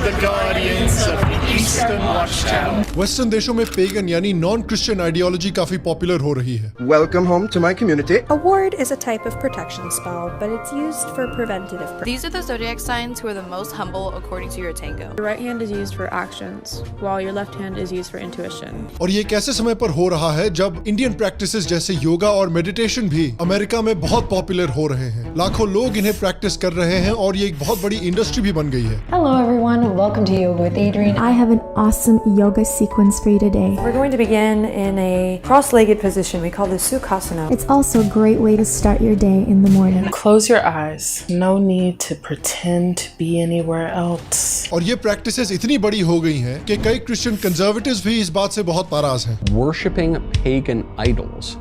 the guardians of the Eastern Watchtower. Western देशों में pagan यानी नॉन क्रिश्चियन आइडियोलॉजी काफी पॉपुलर हो रही है। Welcome home to my community. A ward is a type of protection spell, but it's used for preventative purposes. These are the zodiac signs who are the most humble according to your tango. The right hand is used for actions, while your left hand is used for intuition. और ये एक ऐसे समय पर हो रहा है जब इंडियन प्रैक्टिसेस जैसे योगा और मेडिटेशन भी अमेरिका में बहुत पॉपुलर हो रहे हैं। लाखों लोग इन्हें प्रैक्टिस कर रहे हैं और ये एक बहुत बड़ी इंडस्ट्री भी बन गई है। Hello everyone, welcome to Yoga with Adriene. I have an awesome yoga sequence for you today. We're going to begin in a cross-legged position. We call this Sukhasana. It's also a great way to start your day in the morning. Close your eyes. No need to pretend to be anywhere else. और ये practices इतनी बड़ी हो गई हैं कि कई Christian conservatives भी इस बात से बहुत नाराज हैं। Worshipping pagan idols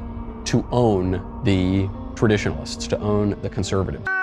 to own the traditionalists, to own the conservatives.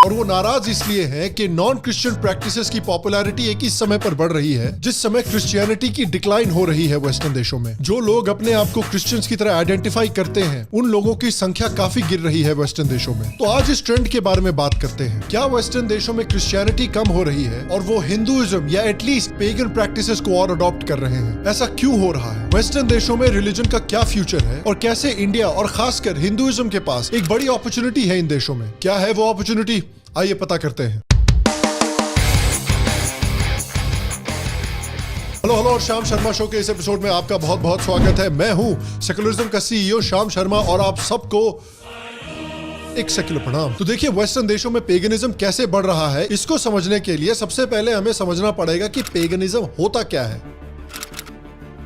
और वो नाराज इसलिए हैं कि नॉन क्रिश्चियन प्रैक्टिसेस की पॉपुलैरिटी एक ही समय पर बढ़ रही है जिस समय क्रिश्चियनिटी की डिक्लाइन हो रही है वेस्टर्न देशों में। जो लोग अपने आप को क्रिश्चियंस की तरह आइडेंटिफाई करते हैं उन लोगों की संख्या काफी गिर रही है वेस्टर्न देशों में। तो आज इस ट्रेंड के बारे में बात करते हैं। क्या वेस्टर्न देशों में क्रिश्चियनिटी कम हो रही है और वो हिंदुइज्म या एटलीस्ट पेगन प्रैक्टिसेस को और अडॉप्ट कर रहे हैं? ऐसा क्यों हो रहा है? वेस्टर्न देशों में रिलीजन का क्या फ्यूचर है और कैसे इंडिया और खासकर हिंदुइज्म के पास एक बड़ी अपॉर्चुनिटी है इन देशों में? क्या है वो अपॉर्चुनिटी? आइए पता करते हैं। हेलो और श्याम शर्मा शो के इस एपिसोड में आपका बहुत बहुत स्वागत है। मैं हूं सेकुलरिज्म का सीईओ श्याम शर्मा और आप सबको एक सेक्युलर प्रणाम। तो देखिए, वेस्टर्न देशों में पेगनिज्म कैसे बढ़ रहा है इसको समझने के लिए सबसे पहले हमें समझना पड़ेगा कि पेगनिज्म होता क्या है।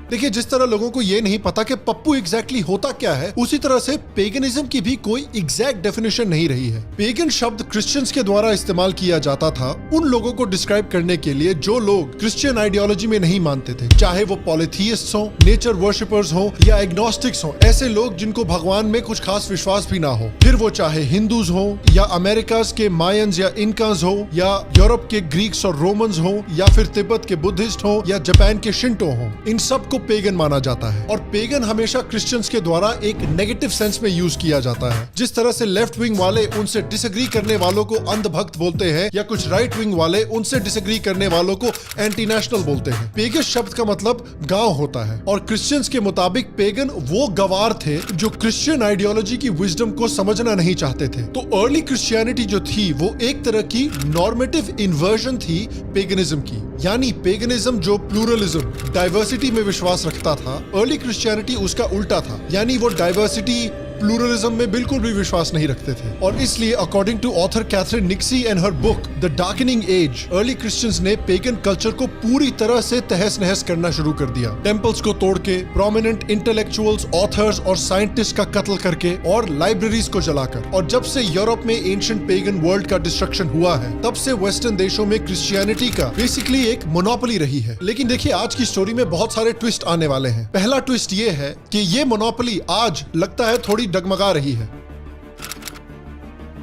देखिए, जिस तरह लोगों को ये नहीं पता कि पप्पू एग्जैक्टली होता क्या है, उसी तरह से पेगनिज्म की भी कोई एग्जैक्ट डेफिनेशन नहीं रही है। पेगन शब्द क्रिश्चियंस के द्वारा इस्तेमाल किया जाता था उन लोगों को डिस्क्राइब करने के लिए जो लोग क्रिश्चियन आइडियोलॉजी में नहीं मानते थे, चाहे वो पॉलिथियस्ट्स हो, नेचर वर्शिपर्स हो या एग्नोस्टिक्स हो, ऐसे लोग जिनको भगवान में कुछ खास विश्वास भी ना हो। फिर वो चाहे हिंदूज हो या अमेरिकाज के मायंस या इनकाज हो या यूरोप के ग्रीक्स और रोमन्स हो या फिर तिब्बत के बुद्धिस्ट हो या जापान के शिंटो हो, इन सबको पेगन माना जाता है। और पेगन हमेशा क्रिश्चियंस के द्वारा एक नेगेटिव सेंस में यूज किया जाता है। जिस तरह से लेफ्ट विंग वाले उनसे डिसएग्री करने वालों को अंधभक्त बोलते हैं या कुछ राइट विंग वाले उनसे डिसएग्री करने वालों को एंटी नेशनल बोलते हैं। पेगन शब्द का मतलब गांव होता है और क्रिश्चियंस के मुताबिक पेगन वो गवार थे जो क्रिश्चियन आइडियोलॉजी की विजडम को समझना नहीं चाहते थे। तो अर्ली क्रिश्चियनिटी जो थी वो एक तरह की नॉर्मेटिव इन्वर्जन थी पेगनिज्म की, यानी पेगनिज्म जो प्लूरलिज्म, डाइवर्सिटी में विश्वास रखता था, अर्ली क्रिश्चियनिटी उसका उल्टा था, यानी वो डाइवर्सिटी प्लूरलिज्म में बिल्कुल भी विश्वास नहीं रखते थे। और इसलिए according to author Catherine Nixey and her book the Darkening Age, early Christians ने पेगन कल्चर को पूरी तरह से तहस नहस करना शुरू कर दिया। टेम्पल्स को तोड़ के, प्रोमिनेंट इंटेलेक्चुअल्स, ऑथर्स और साइंटिस्ट का कत्ल करके और लाइब्रेरीज को जलाकर। और जब से यूरोप में एंशिएंट पेगन वर्ल्ड का डिस्ट्रक्शन हुआ है तब से वेस्टर्न देशों में क्रिश्चियनिटी का बेसिकली एक मोनोपोली रही है। लेकिन देखिए, आज की स्टोरी में बहुत सारे ट्विस्ट आने वाले हैं। पहला ट्विस्ट ये है कि ये मोनोपोली आज लगता है थोड़ी डगमगा रही है।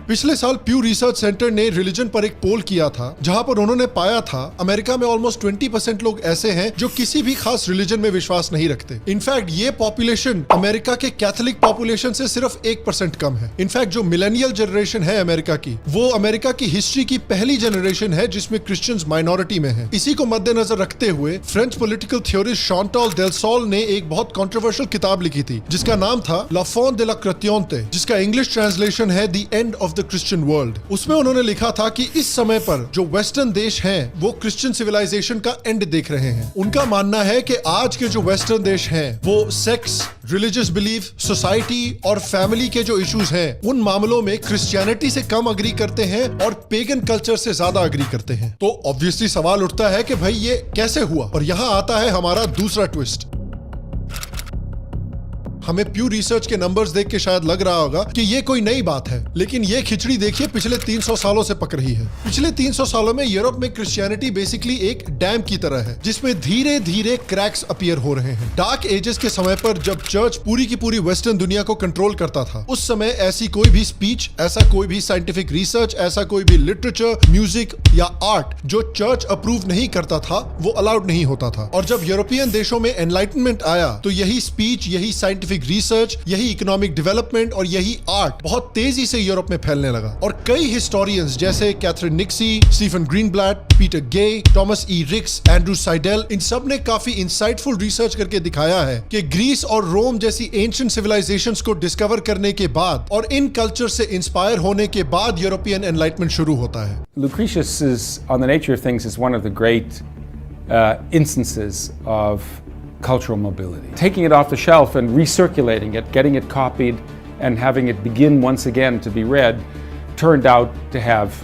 पिछले साल प्यू रिसर्च सेंटर ने रिलीजन पर एक पोल किया था जहां पर उन्होंने पाया था अमेरिका में ऑलमोस्ट 20% लोग ऐसे हैं जो किसी भी खास रिलीजन में विश्वास नहीं रखते। इनफैक्ट ये पॉपुलेशन अमेरिका के कैथोलिक पॉपुलेशन से सिर्फ 1% कम है। इनफैक्ट जो मिलेनियल जनरेशन है अमेरिका की, वो अमेरिका की हिस्ट्री की पहली जनरेशन है जिसमें क्रिश्चियंस माइनॉरिटी में है। इसी को मद्देनजर रखते हुए फ्रेंच पॉलिटिकल थ्योरिस्ट शांटल डेलसॉल ने एक बहुत कंट्रोवर्शियल किताब लिखी थी जिसका नाम था ला फॉन de la Chrétienté, जिसका इंग्लिश ट्रांसलेशन है the end of Christian world. उसमें उन्होंने लिखा था कि इस समय पर जो वेस्टर्न देश हैं वो क्रिश्चियन सिविलाइजेशन का एंड देख रहे हैं। उनका मानना है कि आज के जो वेस्टर्न देश हैं वो सेक्स, रिलीजियस बिलीफ, सोसाइटी और फैमिली के जो इश्यूज हैं उन मामलों में क्रिश्चियनिटी से कम अग्री करते हैं और पेगन कल्चर से ज्यादा अग्री करते हैं। तो ऑब्वियसली सवाल उठता है कि भाई ये कैसे हुआ? और यहाँ आता है हमारा दूसरा ट्विस्ट। हमें प्यू रिसर्च के नंबर्स देख के शायद लग रहा होगा कि ये कोई नई बात है, लेकिन ये खिचड़ी देखिए पिछले 300 सालों से पक रही है। पिछले 300 सालों में यूरोप में क्रिश्चियनिटी बेसिकली एक डैम की तरह है जिसमें धीरे धीरे क्रैक्स अपीयर हो रहे हैं। डार्क एजेस के समय पर जब चर्च पूरी की पूरी वेस्टर्न दुनिया को कंट्रोल करता था, उस समय ऐसी कोई भी स्पीच, ऐसा कोई भी साइंटिफिक रिसर्च, ऐसा कोई भी लिटरेचर, म्यूजिक या आर्ट जो चर्च अप्रूव नहीं करता था वो अलाउड नहीं होता था। और जब यूरोपियन देशों में एनलाइटनमेंट आया तो यही स्पीच, यही साइंटिफिक साइंटिफिक रिसर्च, यही इकोनॉमिक डेवलपमेंट और यही आर्ट बहुत तेजी से यूरोप में फैलने लगा। और कई हिस्टोरियंस जैसे कैथरीन निक्सी, स्टीफन ग्रीनब्लैट, पीटर गे, टॉमस ई रिक्स, एंड्रू साइडेल, इन सब ने काफी इंसाइटफुल रिसर्च करके दिखाया है कि ग्रीस और रोम जैसी एंशिएंट सिविलाइजेशंस को डिस्कवर करने के बाद और इन कल्चर से इंस्पायर होने के बाद यूरोपियन एनलाइटमेंट शुरू होता है। Lucretius is, on the nature of things, is one of the great instances of cultural mobility. Taking it off the shelf and recirculating it, getting it copied, and having it begin once again to be read, turned out to have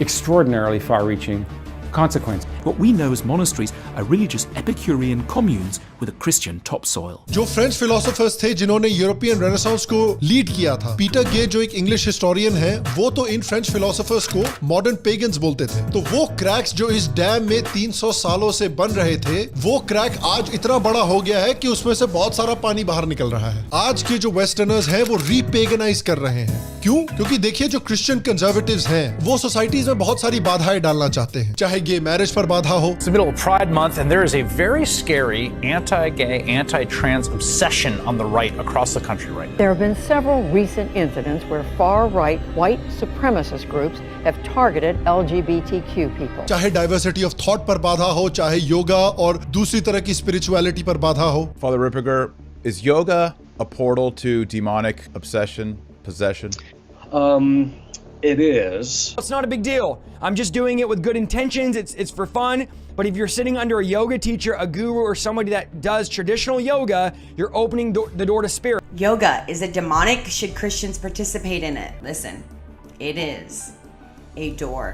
extraordinarily far-reaching consequences. What we know as monasteries are really just Epicurean communes with a Christian topsoil. जो French philosophers थे जिन्होंने European renaissance को lead किया था, Peter गे जो एक English historian है, वो तो इन फ्रेंच फिलोसोफर्स को मॉडर्न पेगन्स बोलते थे। तो वो क्रैक्स जो इस डैम में 300 सालों से बन रहे थे, वो क्रैक आज इतना बड़ा हो गया है कि उसमें से बहुत सारा पानी बाहर निकल रहा है। आज के जो वेस्टर्नर्स हैं वो रीपेगनाइज कर रहे हैं। क्यों? क्योंकि देखिए जो क्रिश्चियन कंजर्वेटिव्स हैं वो सोसाइटीज में बहुत सारी बाधाएं डालना चाहते हैं, चाहे गे मैरिज पर बाधा हो। It's the middle of Pride Month and there is a very scary anti-gay, anti-trans obsession on the right across the country right now. There have been several recent incidents where far-right white supremacist groups have targeted LGBTQ people. चाहे diversity of thought पर बाधा हो, चाहे योगा और दूसरी तरह की spirituality पर बाधा हो। Father Ripperger, is yoga a portal to demonic obsession, possession? It is. It's not a big deal. I'm just doing it with good intentions. It's for fun. But if you're sitting under a yoga teacher, a guru, or somebody that does traditional yoga, you're opening the door to spirit. Yoga, is it demonic? Should Christians participate in it? Listen, it is a door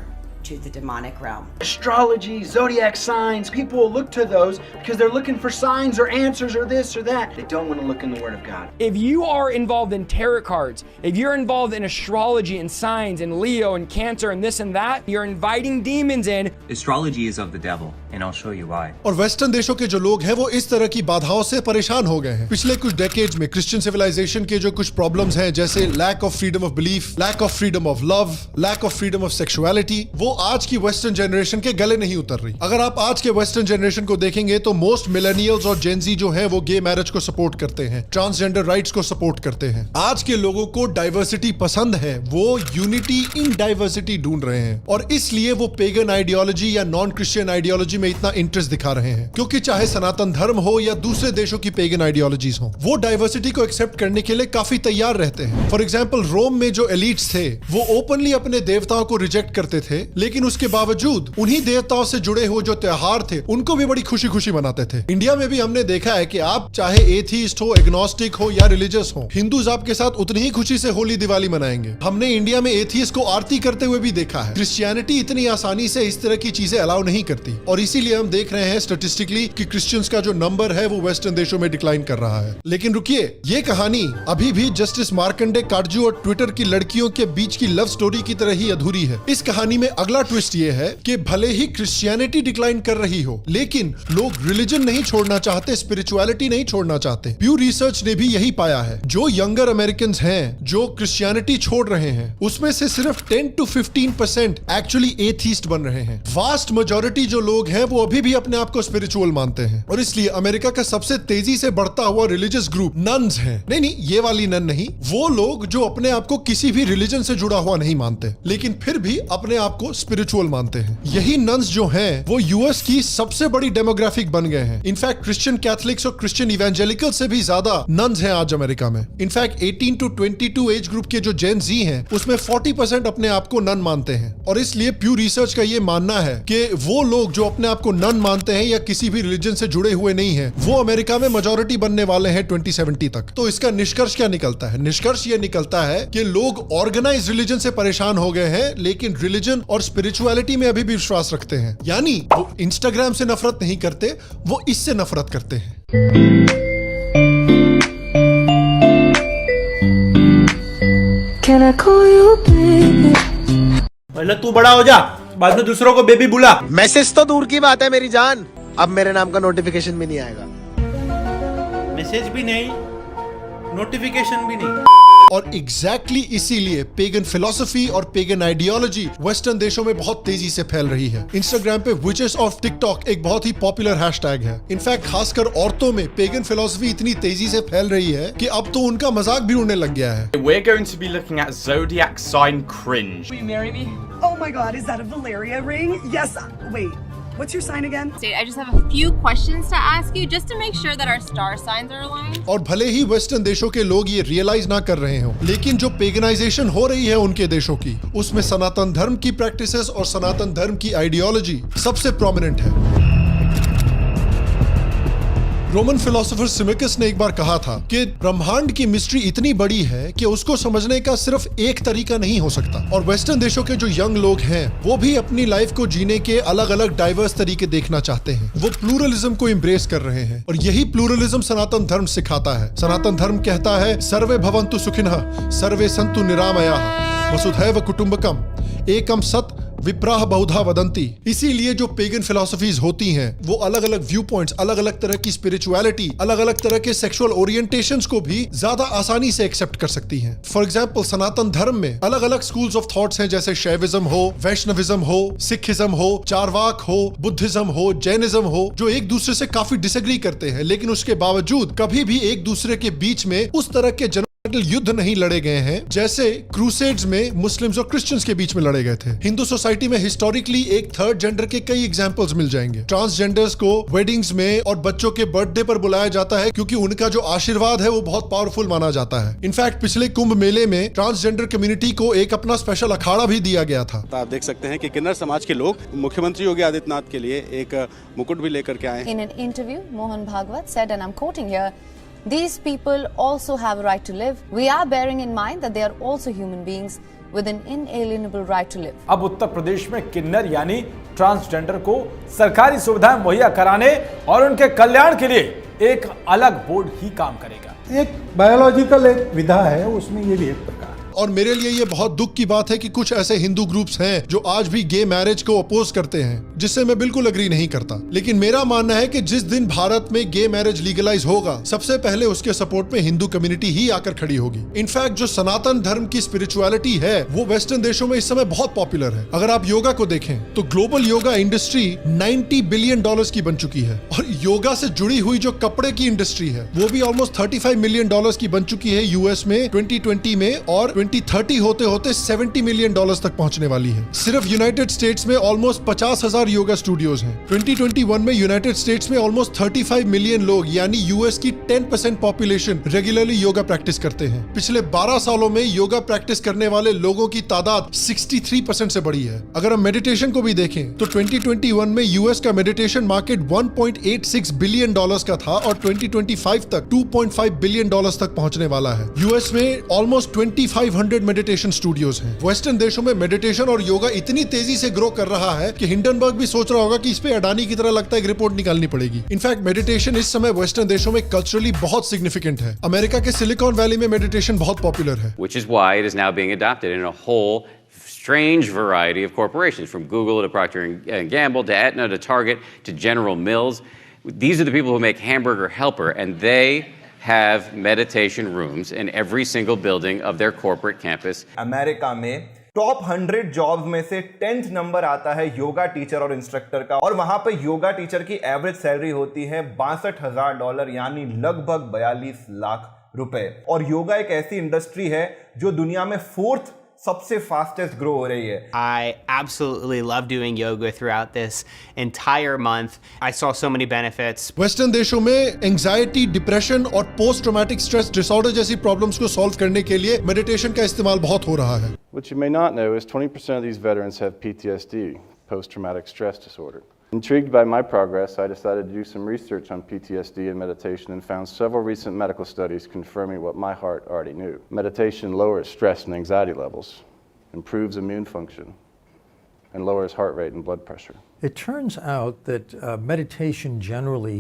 to the demonic realm. Astrology, zodiac signs, people will look to those because they're looking for signs or answers or this or that. They don't want to look in the Word of God. If you are involved in tarot cards, if you're involved in astrology and signs and Leo and Cancer and this and that, you're inviting demons in. Astrology is of the devil, and I'll show you why. और western देशों के जो लोग हैं वो इस तरह की बाधाओं से परेशान हो गए हैं। पिछले कुछ डेकेड्स में क्रिश्चियन सिविलाइजेशन के जो कुछ प्रॉब्लम्स हैं, जैसे lack of freedom of belief, lack of freedom of love, lack of freedom of sexuality, वो आज की वेस्टर्न जनरेशन के गले नहीं उतर रही। अगर आप आज के वेस्टर्न जनरेशन को देखेंगे तो मोस्ट मिलेनियल्स और जेनजी जो हैं वो गे मैरिज को सपोर्ट करते हैं, ट्रांसजेंडर राइट्स को सपोर्ट करते हैं। आज के लोगों को डाइवर्सिटी पसंद है, वो यूनिटी इन डाइवर्सिटी ढूंढ रहे हैं और इसलिए वो पेगन आइडियोलॉजी या नॉन क्रिश्चियन आइडियोलॉजी में इतना इंटरेस्ट दिखा रहे हैं। क्योंकि चाहे सनातन धर्म हो या दूसरे देशों की पेगन आइडियोलॉजीज हो, वो डाइवर्सिटी को एक्सेप्ट करने के लिए काफी तैयार रहते हैं। फॉर एग्जाम्पल रोम में जो एलिट्स थे वो ओपनली अपने देवताओं को रिजेक्ट करते थे, लेकिन उसके बावजूद उन्हीं देवताओं से जुड़े हुए जो त्योहार थे उनको भी बड़ी खुशी खुशी मनाते थे। इंडिया में भी हमने देखा है कि आप चाहे एथीस्ट हो, एग्नोस्टिक हो या रिलीजियस हो, हिंदूज आपके साथ उतनी ही खुशी से होली दिवाली मनाएंगे। हमने इंडिया में एथीस्ट को आरती करते हुए भी देखा है। क्रिश्चियनिटी इतनी आसानी से इस तरह की चीजें अलाउ नहीं करती और इसीलिए हम देख रहे हैं स्टैटिस्टिकली कि क्रिश्चियंस का जो नंबर है वो वेस्टर्न देशों में डिक्लाइन कर रहा है। लेकिन रुकिए, ये कहानी अभी भी जस्टिस मार्कंडे काटजू और ट्विटर की लड़कियों के बीच की लव स्टोरी की तरह ही अधूरी है। इस कहानी में अगला ट्विस्ट ये है कि भले ही क्रिश्चियनिटी डिक्लाइन कर रही हो, लेकिन लोग रिलीजन नहीं छोड़ना चाहते, स्पिरिचुअलिटी नहीं छोड़ना चाहते। प्यू रिसर्च ने भी यही पाया है। जो यंगर अमेरिकन हैं जो क्रिश्चियनिटी छोड़ रहे हैं, उसमें से सिर्फ 10 to 15% एक्चुअली एथीस्ट बन रहे हैं। वास्ट मेजॉरिटी जो लोग हैं वो अभी भी अपने आप को स्पिरिचुअल मानते हैं और इसलिए अमेरिका का सबसे तेजी से बढ़ता हुआ रिलीजियस ग्रुप नन्स है। नहीं, ये वाली नन नहीं, वो लोग जो अपने आप को किसी भी रिलीजन से जुड़ा हुआ नहीं मानते, लेकिन फिर भी अपने आप को स्पिरिचुअल मानते हैं। यही नन्स जो हैं वो यूएस की सबसे बड़ी डेमोग्राफिक बन गए हैं। इनफैक्ट क्रिश्चियन कैथलिक्स और क्रिश्चियन इवेंजेलिकल से भी ज्यादा नन्स हैं आज अमेरिका में। इनफैक्ट 18 to 22 एज ग्रुप के जो जेन जी हैं उसमें 40% अपने आप को नन मानते हैं और इसलिए प्यू रिसर्च का ये मानना है कि वो लोग जो अपने आप को नन मानते हैं या किसी भी रिलीजन से जुड़े हुए नहीं हैं, वो अमेरिका में मेजॉरिटी बनने वाले हैं 2070 तक। तो इसका निष्कर्ष क्या निकलता है? निष्कर्ष ये निकलता है कि लोग ऑर्गेनाइज रिलीजन से परेशान हो गए हैं, लेकिन रिलीजन और स्पिरिचुअलिटी में अभी भी विश्वास रखते हैं। यानी वो इंस्टाग्राम से नफरत नहीं करते, वो इससे नफरत करते हैं। Can I call you baby? पहले तू बड़ा हो जा, बाद में दूसरों को बेबी बुला। मैसेज तो दूर की बात है मेरी जान, अब मेरे नाम का नोटिफिकेशन भी नहीं आएगा। मैसेज भी नहीं, नोटिफिकेशन भी नहीं। और एग्जैक्टली इसीलिए पेगन फिलॉसफी और पेगन आइडियोलॉजी वेस्टर्न देशों में बहुत तेजी से फैल रही है। इंस्टाग्राम पे विचेस ऑफ टिकटॉक एक बहुत ही पॉपुलर हैशटैग है। इनफैक्ट खासकर औरतों में पेगन फिलॉसफी इतनी तेजी से फैल रही है कि अब तो उनका मजाक भी उड़ने लग गया है। We're going to be looking at zodiac sign cringe. Will you marry me? Oh my god, is that a Valeria ring? Yes. Wait. What's your sign again? I just have a few questions to ask you just to make sure that our star signs are aligned. और भले ही western देशों के लोग ये realise ना कर रहे हो, लेकिन जो पेगनाइजेशन हो रही है उनके देशों की, उसमें सनातन धर्म की प्रैक्टिसेस और सनातन धर्म की आइडियोलॉजी सबसे प्रोमिनेंट है। रोमन फिलोसोफर सिमिकस ने एक बार कहा था कि ब्रह्मांड की मिस्ट्री इतनी बड़ी है कि उसको समझने का सिर्फ एक तरीका नहीं हो सकता। और वेस्टर्न देशों के जो यंग लोग हैं वो भी अपनी लाइफ को जीने के अलग अलग डाइवर्स तरीके देखना चाहते हैं। वो प्लूरलिज्म को एम्ब्रेस कर रहे हैं और यही प्लूरलिज्म सनातन धर्म सिखाता है। सनातन धर्म कहता है सर्वे भवन्तु सुखिनः सर्वे सन्तु निरामयाः वसुधैव कुटुम्बकम एकम सत विप्राह बहुधा वदंती। इसीलिए जो पेगन फिलॉसफीज होती हैं वो अलग अलग व्यू पॉइंट्स, अलग अलग तरह की स्पिरिचुअलिटी, अलग अलग तरह के सेक्सुअल ओरिएंटेशंस को भी ज्यादा आसानी से एक्सेप्ट कर सकती हैं। फॉर एग्जांपल सनातन धर्म में अलग अलग स्कूल्स ऑफ थॉट्स हैं, जैसे शैविज्म हो, वैष्णविज्म हो, सिखिज्म हो, चारवाक हो, बुद्धिज्म हो, जैनिज्म हो, जो एक दूसरे से काफी डिसएग्री करते हैं, लेकिन उसके बावजूद कभी भी एक दूसरे के बीच में उस तरह के युद्ध नहीं लड़े गए हैं जैसे क्रूसेड्स में मुस्लिम्स और क्रिश्चियंस के बीच में लड़े गए थे। हिंदू सोसाइटी में हिस्टोरिकली एक थर्ड जेंडर के कई एग्जांपल्स मिल जाएंगे। ट्रांसजेंडर्स को वेडिंग्स में और बच्चों के बर्थडे पर बुलाया जाता है क्योंकि उनका जो आशीर्वाद है वो बहुत पावरफुल माना जाता है। इनफैक्ट पिछले कुंभ मेले में ट्रांसजेंडर कम्युनिटी को एक अपना स्पेशल अखाड़ा भी दिया गया था। आप देख सकते हैं कि किन्नर समाज के लोग मुख्यमंत्री योगी आदित्यनाथ के लिए एक मुकुट भी लेकर के आए। In an interview, Mohan Bhagwat said, and I'm quoting here, "These people also have a right to live. We are bearing in mind that they are also human beings with an inalienable right to live." अब उत्तर प्रदेश में किन्नर यानी transgender को सरकारी सुविधाएं मुहैया कराने और उनके कल्याण के लिए एक अलग बोर्ड ही काम करेगा। एक बायोलॉजिकल एक विधा है, उसमें ये भी एक प्रकार। और मेरे लिए ये बहुत दुख की बात है कि कुछ ऐसे हिंदू ग्रुप्स हैं जो आज भी गे मैरिज को अपोज करते हैं, जिससे मैं बिल्कुल अग्री नहीं करता। लेकिन मेरा मानना है कि जिस दिन भारत में गे मैरिज लीगलाइज होगा, सबसे पहले उसके सपोर्ट में हिंदू कम्युनिटी ही आकर खड़ी होगी। इनफैक्ट जो सनातन धर्म की स्पिरिचुअलिटी है वो वेस्टर्न देशों में इस समय बहुत पॉपुलर है। अगर आप योगा को देखें तो ग्लोबल योगा इंडस्ट्री $90 बिलियन की बन चुकी है और योगा से जुड़ी हुई जो कपड़े की इंडस्ट्री है वो भी ऑलमोस्ट $35 मिलियन की बन चुकी है यूएस में 2020 में, और 2030 होते होते $70 मिलियन तक पहुंचने वाली है। सिर्फ यूनाइटेड स्टेट्स में ऑलमोस्ट 50,000 योगा स्टूडियोज हैं। 2021 में यूनाइटेड स्टेट्स में ऑलमोस्ट 35 मिलियन लोग यानी यूएस की 10% पॉपुलेशन रेगुलरली योगा प्रैक्टिस करते हैं। पिछले 12 सालों में योगा प्रैक्टिस करने वाले लोगों की तादाद 63% से बढ़ी है। अगर हम मेडिटेशन को भी देखें तो 2021 में यूएस का मेडिटेशन मार्केट $1.86 बिलियन का था और 2025 तक $2.5 बिलियन तक पहुंचने वाला है। यूएस में ऑलमोस्ट 2500 मेडिटेशन स्टूडियोज हैं। वेस्टर्न देशों में मेडिटेशन और योगा इतनी तेजी से ग्रो कर रहा है कि हिंडनबर्ग भी सोच रहा होगा कि इस पे अडानी की तरह लगता है एक रिपोर्ट निकालनी पड़ेगी। इनफैक्ट मेडिटेशन इस समय वेस्टर्न देशों में कल्चरली बहुत सिग्निफिकेंट है। अमेरिका के सिलिकॉन वैली में मेडिटेशन बहुत पॉपुलर है। Which is why it is now being adopted in a whole strange variety of corporations, from Google to Procter & Gamble to Aetna to Target to General Mills. These are the people who make Hamburger Helper, and they have meditation rooms in every single building of their corporate campus. America में top 100 jobs में से 10th number आता है yoga teacher और instructor का, और वहां पे योगा टीचर की एवरेज सैलरी होती है $62,000 यानी लगभग 42 लाख रुपए। और योगा एक ऐसी इंडस्ट्री है जो दुनिया में 4th सबसे फास्टेस्ट ग्रो हो रही है। I absolutely love doing yoga throughout this entire month. I saw so many benefits. Western देशों में एंजाइटी, डिप्रेशन और पोस्ट ट्रॉमेटिक स्ट्रेस डिसऑर्डर जैसी प्रॉब्लम्स को सॉल्व करने के लिए मेडिटेशन का इस्तेमाल बहुत हो रहा है। What you may not know is 20% of these veterans have PTSD, post-traumatic stress disorder. Intrigued by my progress, I decided to do some research on PTSD and meditation and found several recent medical studies confirming what my heart already knew. Meditation lowers stress and anxiety levels, improves immune function, and lowers heart rate and blood pressure. It turns out that meditation generally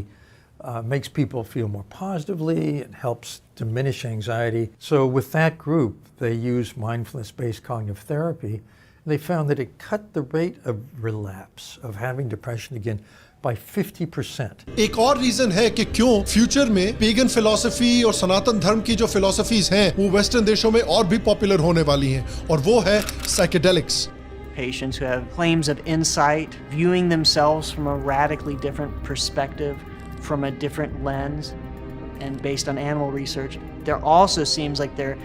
makes people feel more positively. It helps diminish anxiety. So with that group, they use mindfulness-based cognitive therapy. They found that it cut the rate of relapse, of having depression again, by 50%. एक और reason है कि क्यों future में pagan philosophy और सनातन धर्म की जो फिलॉसफीज हैं वो वेस्टर्न देशों में और भी पॉपुलर होने वाली हैं, और वो है psychedelics. Patients who have claims of insight, viewing themselves from a radically different perspective, from a different lens, and based on animal research, there also seems like there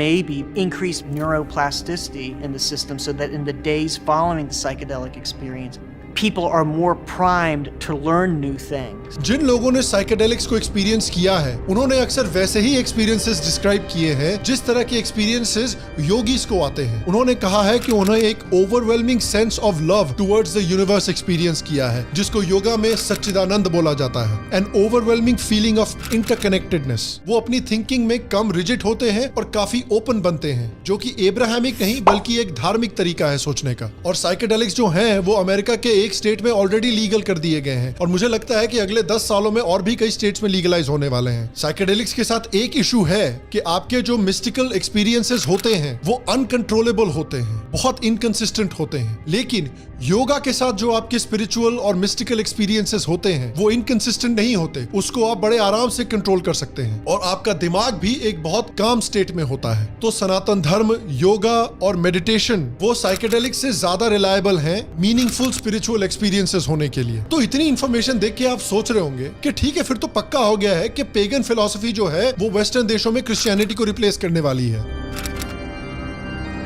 may be increased neuroplasticity in the system so that in the days following the psychedelic experience, people are more primed to learn new things. जिन लोगों ने psychedelics को experience किया है उन्होंने अक्सर वैसे ही experiences describe किए हैं जिस तरह के एक्सपीरियंसेस योगीज को आते हैं। उन्होंने कहा है कि उन्हें एक overwhelming sense of love towards the universe experience किया है, जिसको योगा में सच्चिदानंद बोला जाता है। N overwhelming feeling of interconnectedness. वो अपनी थिंकिंग में कम रिजिड होते हैं और काफी ओपन बनते हैं, जो कि एब्राहमिक नहीं बल्कि एक धार्मिक तरीका है सोचने का। और साइकेडेलिक्स जो हैं वो अमेरिका के एक स्टेट में ऑलरेडी लीगल कर दिए गए हैं, और मुझे लगता है कि अगले 10 सालों में और भी कई स्टेट्स में लीगलाइज होने वाले हैं। साइकेडेलिक्स के साथ एक इशू है कि आपके जो मिस्टिकल एक्सपीरियंसेस होते हैं वो अनकंट्रोलेबल होते हैं, बहुत इनकंसिस्टेंट होते हैं। लेकिन योगा के साथ जो आपके स्पिरिचुअल और मिस्टिकल एक्सपीरियंसेस होते हैं वो इनकंसिस्टेंट नहीं होते, उसको आप बड़े आराम से कंट्रोल कर सकते हैं और आपका दिमाग भी एक बहुत काम स्टेट में होता है। तो सनातन धर्म, योगा और मेडिटेशन वो साइकेडेलिक्स से ज्यादा रिलायबल हैं मीनिंगफुल स्पिरिचुअल एक्सपीरियंसेस होने के लिए। तो इतनी इंफॉर्मेशन देख के आप सोच रहे होंगे कि ठीक है, फिर तो पक्का हो गया है कि पेगन फिलॉसफी जो है वो वेस्टर्न देशों में क्रिश्चियनिटी को रिप्लेस करने वाली है।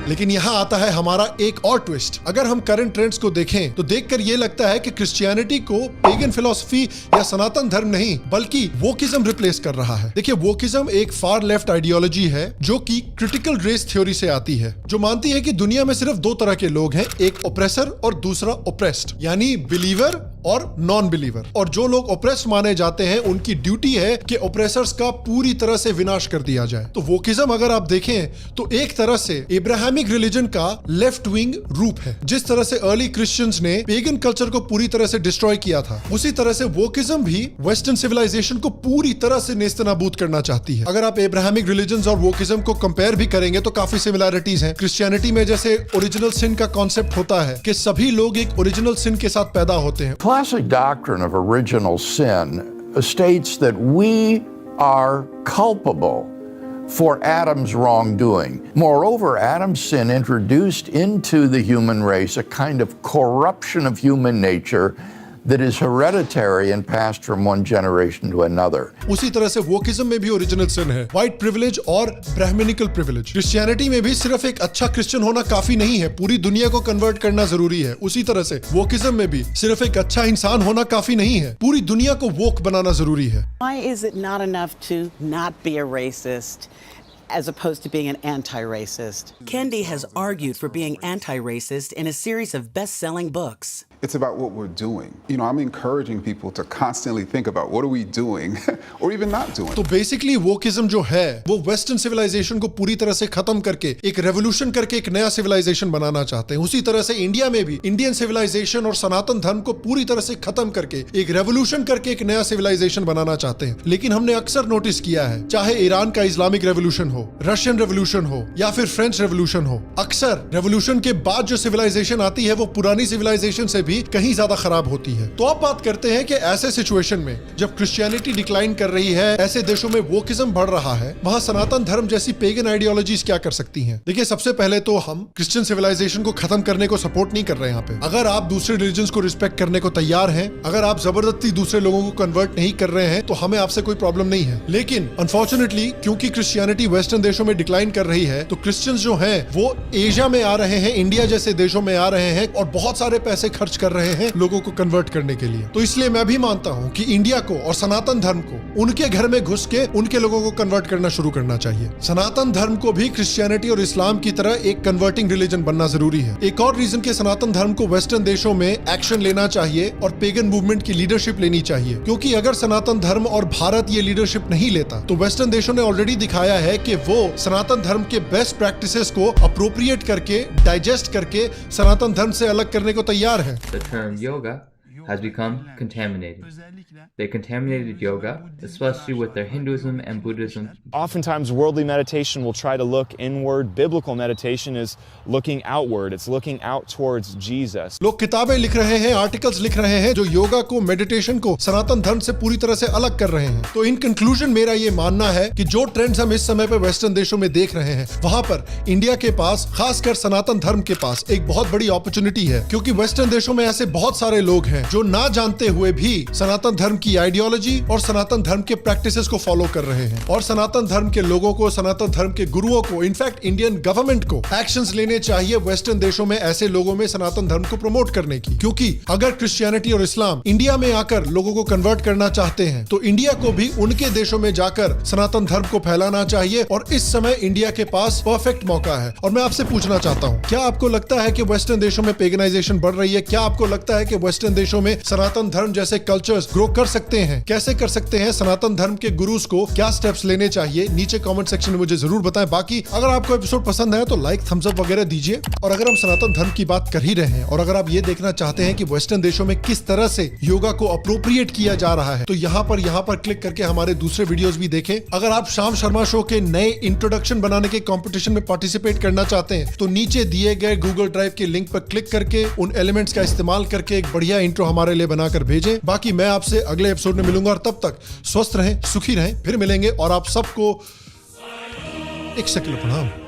लेकिन यहाँ आता है हमारा एक और ट्विस्ट। अगर हम करंट ट्रेंड्स को देखें तो देखकर ये लगता है कि क्रिश्चियनिटी को पेगन फिलॉसफी या सनातन धर्म नहीं बल्कि वोकिज्म रिप्लेस कर रहा है। देखिए, वोकिज्म एक फार लेफ्ट आइडियोलॉजी है जो कि क्रिटिकल रेस थ्योरी से आती है, जो मानती है कि दुनिया में सिर्फ 2 तरह के लोग हैं, एक ओप्रेसर और दूसरा ओप्रेस्ड, यानी बिलीवर और नॉन बिलीवर। और जो लोग ओप्रेस्ड माने जाते हैं उनकी ड्यूटी है कि ओप्रेसर्स का पूरी तरह से विनाश कर दिया जाए। तो वोकिज्म अगर आप देखें तो एक तरह से इब्राहिमिक रिलीजन का लेफ्ट विंग रूप है। जिस तरह से अर्ली क्रिश्चियंस ने पेगन कल्चर को पूरी तरह से डिस्ट्रॉय किया था, उसी तरह से वोकिज्म भी वेस्टर्न सिविलाइजेशन को पूरी तरह से नेस्तनाबूद करना चाहती है। अगर आप इब्राहिमिक रिलीजन्स और वोकिज्म को कंपेयर भी करेंगे तो काफी सिमिलरिटीज हैं। क्रिश्चियनिटी में जैसे ओरिजिनल सिन का कॉन्सेप्ट होता है कि सभी लोग एक ओरिजिनल सिन के साथ पैदा होते हैं। Classic doctrine of original sin states that we are culpable for Adam's wrongdoing. Moreover, Adam's sin introduced into the human race a kind of corruption of human nature that is hereditary and passed from one generation to another. उसी तरह से wokeism में भी original सिन है, white privilege और Brahminical privilege. Christianity में भी सिर्फ एक अच्छा क्रिश्चियन होना काफी नहीं है, पूरी दुनिया को कन्वर्ट करना जरूरी है। उसी तरह से वोकिज्म में भी सिर्फ एक अच्छा इंसान होना काफी नहीं है, पूरी दुनिया को वोक बनाना जरूरी है। Why is it not enough to not be a racist as opposed to being an anti-racist? Kendi has argued for being anti-racist in a series of best-selling books. It's about what we're doing. You know, I'm encouraging people to constantly think about what are we doing or even not doing. तो basically wokeism जो है वो western civilization को पूरी तरह से खत्म करके एक रेवोल्यूशन करके एक नया सिविलाइजेशन बनाना चाहते हैं। उसी तरह से इंडिया में भी इंडियन सिविलाइजेशन और सनातन धर्म को पूरी तरह से खत्म करके एक रेवोल्यूशन करके एक नया सिविलाइजेशन बनाना चाहते हैं। लेकिन हमने अक्सर नोटिस किया है, चाहे ईरान का इस्लामिक रेवोल्यूशन हो, रशियन रेवोल्यूशन हो या फिर फ्रेंच रेवोल्यूशन हो, अक्सर रेवोल्यूशन के बाद जो सिविलाइजेशन आती है वो पुरानी सिविलाइजेशन से भी कहीं ज्यादा खराब होती है। तो आप बात करते हैं कि ऐसे सिचुएशन में जब क्रिश्चियनिटी डिक्लाइन कर रही है, ऐसे देशों में वोकिज्म बढ़ रहा है, वहां सनातन धर्म जैसी पेगन आइडियोलॉजीज क्या कर सकती हैं? देखिए, सबसे पहले तो हम क्रिश्चियन सिविलाइजेशन को खत्म करने को सपोर्ट नहीं कर रहे हैं। यहाँ पे अगर आप दूसरे रिलीजन्स को रिस्पेक्ट करने को तैयार हैं, अगर आप जबरदस्ती दूसरे लोगों को कन्वर्ट नहीं कर रहे हैं, तो हमें आपसे कोई प्रॉब्लम नहीं है। लेकिन अनफॉर्चुनेटली क्योंकि क्रिश्चियनिटी वेस्टर्न देशों में डिक्लाइन कर रही है, तो क्रिश्चियंस जो हैं वो एशिया में आ रहे हैं, इंडिया जैसे देशों में आ रहे हैं और बहुत सारे पैसे खर्च कर रहे हैं लोगों को कन्वर्ट करने के लिए। तो इसलिए मैं भी मानता हूं कि इंडिया को और सनातन धर्म को उनके घर में घुस के उनके लोगों को कन्वर्ट करना शुरू करना चाहिए। सनातन धर्म को भी क्रिश्चियनिटी और इस्लाम की तरह एक कन्वर्टिंग रिलीजन बनना जरूरी है। एक और रीजन के सनातन धर्म को वेस्टर्न देशों में एक्शन लेना चाहिए और पेगन मूवमेंट की लीडरशिप लेनी चाहिए, क्योंकि अगर सनातन धर्म और भारत ये लीडरशिप नहीं लेता तो वेस्टर्न देशों ने ऑलरेडी दिखाया है कि वो सनातन धर्म के बेस्ट प्रैक्टिसेस को अप्रोप्रिएट करके, डाइजेस्ट करके सनातन धर्म से अलग करने को तैयार है। The term yoga has become contaminated. They contaminated yoga, especially with their Hinduism and Buddhism. Oftentimes, worldly meditation will try to look inward. Biblical meditation is looking outward. It's looking out towards Jesus. लोग किताबें लिख रहे हैं, articles लिख रहे हैं जो योगा को, मेडिटेशन को सनातन धर्म से पूरी तरह से अलग कर रहे हैं। तो इन कंक्लूजन मेरा ये मानना है कि जो ट्रेंड्स हम इस समय पे वेस्टर्न देशों में देख रहे हैं, वहां पर इंडिया के पास, खासकर सनातन धर्म के पास एक बहुत बड़ी अपॉर्चुनिटी है, क्योंकि वेस्टर्न देशों में ऐसे बहुत सारे लोग हैं जो ना जानते हुए भी सनातन धर्म की आइडियोलॉजी और सनातन धर्म के प्रैक्टिसेस को फॉलो कर रहे हैं। और सनातन धर्म के लोगों को, सनातन धर्म के गुरुओं को, इनफैक्ट इंडियन गवर्नमेंट को एक्शंस लेने चाहिए वेस्टर्न देशों में ऐसे लोगों में सनातन धर्म को प्रमोट करने की। क्योंकि अगर क्रिश्चियनिटी और इस्लाम इंडिया में आकर लोगों को कन्वर्ट करना चाहते हैं तो इंडिया को भी उनके देशों में जाकर सनातन धर्म को फैलाना चाहिए। और इस समय इंडिया के पास परफेक्ट मौका है। और मैं आपसे पूछना चाहता हूं, क्या आपको लगता है कि वेस्टर्न देशों में पेगनाइजेशन बढ़ रही है? क्या आपको लगता है कि वेस्टर्न देशों में सनातन धर्म जैसे कल्चर्स ग्रो कर सकते हैं? कैसे कर सकते हैं? सनातन धर्म के गुरुज को क्या स्टेप्स लेने चाहिए? नीचे कमेंट सेक्शन में मुझे जरूर बताएं। बाकी अगर आपको एपिसोड पसंद आया तो लाइक, थम्स अप वगैरह दीजिए। और अगर हम सनातन धर्म की बात कर ही रहे हैं और अगर आप ये देखना चाहते हैं कि वेस्टर्न देशों में किस तरह से योगा को अप्रोप्रिएट किया जा रहा है, तो यहाँ पर क्लिक करके हमारे दूसरे वीडियोस भी देखें। अगर आप श्याम शर्मा शो के नए इंट्रोडक्शन बनाने के कंपटीशन में पार्टिसिपेट करना चाहते हैं तो नीचे दिए गए गूगल ड्राइव के लिंक पर क्लिक करके उन एलिमेंट्स का इस्तेमाल करके एक बढ़िया इंट्रो हमारे लिए बनाकर भेजें। बाकी मैं आपसे अगले एपिसोड में मिलूंगा और तब तक स्वस्थ रहें, सुखी रहें। फिर मिलेंगे और आप सबको एक सेकंड प्रणाम।